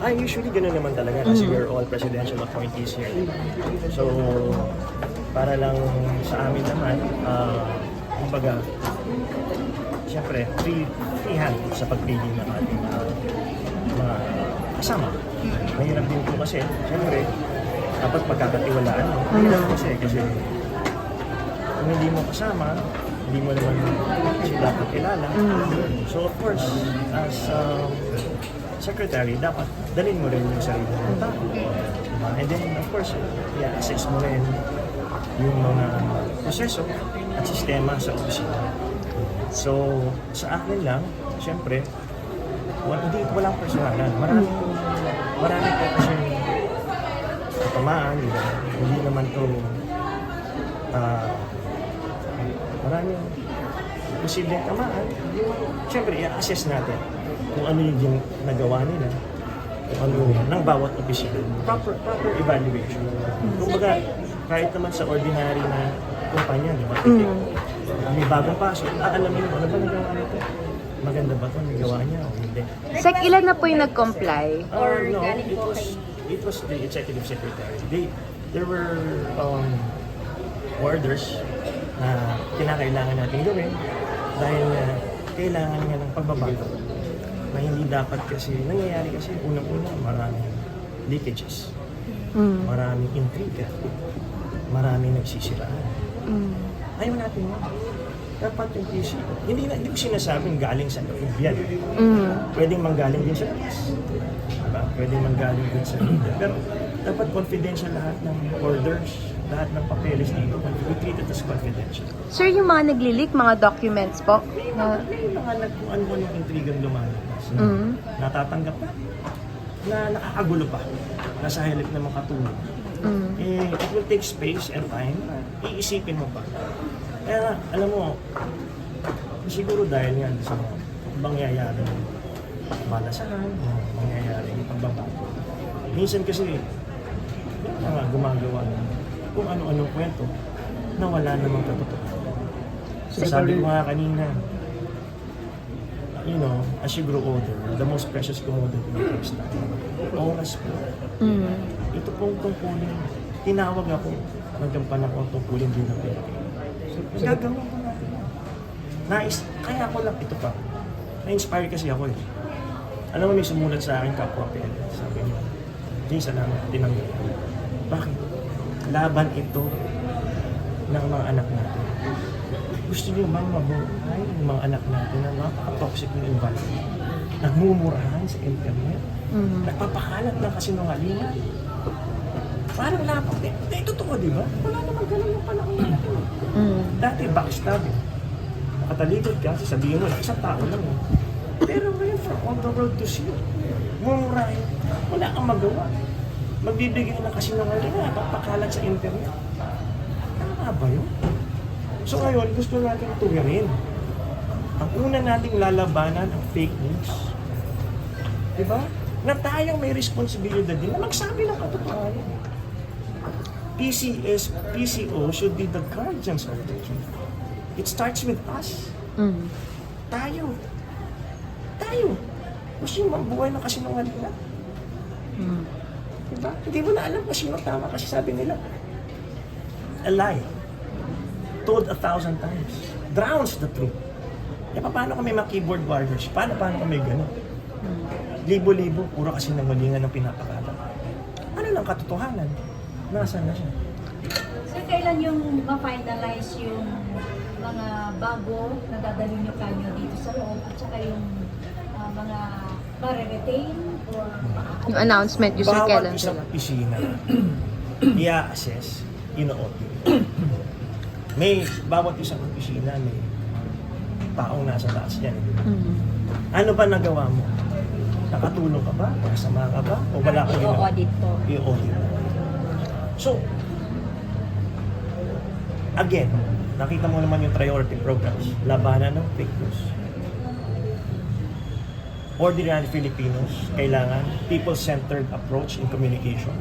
Usually gano'n naman talaga kasi we're all presidential appointees here. So, para lang sa amin naman, kumbaga, siyempre, free hand sa pagpili ng ating mga kasama. Mahirap din po kasi, siyempre, dapat pagkakatiwalaan mo. Mahirap kasi kung hindi mo kasama, hindi mo naman siya dapat kilala. So of course, as secretary, dapat dalhin mo rin yung sarili ng tao. And then of course, i-assess mo rin yung mga proseso at sistema sa opisina. So sa akin lang, siyempre, walang personalan. Marami po kasi tamaan, hindi naman to maraming posibleng tamaan. Siyempre, i-assess natin kung ano yung nagawa nila, kung ano ng bawat opisina. Proper evaluation. Kumbaga, kahit naman sa ordinary na kumpanya, di ba? May bagong pasok, alamin mo, ano ba nagawa nito? Maganda ba ito? Nagawa niya o hindi? Sek, ilan na po yung nag-comply? No, it was the executive secretary. There were orders na kinakailangan natin gawin dahil kailangan nga ng pagbabago na hindi dapat kasi nangyayari kasi unang-una maraming leakages, maraming intriga, maraming nagsisiraan. Ayaw natin mo. Dapat yung PC, hindi ko sinasabing galing sa loob yan. Pwedeng manggaling din sa labas. Diba? Pwedeng manggaling din sa media. Pero dapat confidential lahat ng orders, lahat ng papeles dito. We treat it as confidential. Sir, yung mga nagli-leak, mga documents po? May mga kung ano yung intrigang lumalabas. Natatanggap na nakakagulo pa. Nasa hilik na makatulog. It will take space and time. Iisipin mo pa. Kaya alam mo, siguro dahil yan sa mangyayari malasahan, mangyayari pagbabago. Minsan kasi, mga gumagawa ng kung ano-anong kwento na wala namang katotohanan. So, sabi ko nga kanina, as you grow older, the most precious commodity is time. Oras po. Ito pong tungkulin. Tinawag ako, nagkampan ako tungkulin din ng Pilipino. So, gagawin ko natin. Kaya ako lang ito pa. Na-inspire kasi ako eh. Alam mo, may sumulat sa akin kapwa PLS. Sabi niya, salamat, tinanggap ko. Bakit? Laban ito ng mga anak natin. Gusto niyo bang mabuhay ng mga anak natin na napaka-toxic ng environment? Nagmumurahan sa internet? Nagpapakalat ng kasinungalingan? Parang lapang. Totoo, di ba? Wala naman ganun yung panahon natin. Dati, backstabbing. Nakatalikod ka, sasabihin mo na, isang tao lang. Pero ngayon, for all the world to see, mumurahin, wala kang magawa. Magbibigay ng kasinungalingan, papakalat sa internet. Tama ba yun? So ngayon, gusto natin tuwirin. Ang una nating lalabanan ang fake news. Diba? Na tayo may responsibilidad din na magsabi ng katotohanan. PCO should be the guardians of the truth. It starts with us. Tayo. Gusto nyo mabuhay ng kasinungalingan? Diba? Hindi mo na alam kung sino tama kasi sabi nila. A lie. Told 1,000 times. Drowns the truth. E paano kung may mga keyboard warriors? Paano kung may gano'n? Libo-libo, puro kasi nangalingan ng pinapakalat. Ano lang katotohanan? Nasaan na siya? So, kailan yung ma-finalize yung mga bago na dadalhin nyo kanyo dito sa loob at saka yung mga ma-retain or Yung announcement yung Sir Bawat kailan isang sila? opisina, i-assess, ino-audit. Bawat isang opisina, may taong nasa taas yan. Ano ba nagawa mo? Nakatulong ka ba? Kasama ka ba? O wala kang ginawa? i-audit po? I-audit. So, again, nakita mo naman yung priority programs. Labanan ng fake news. Ordinary Filipinos, kailangan people-centered approach in communication.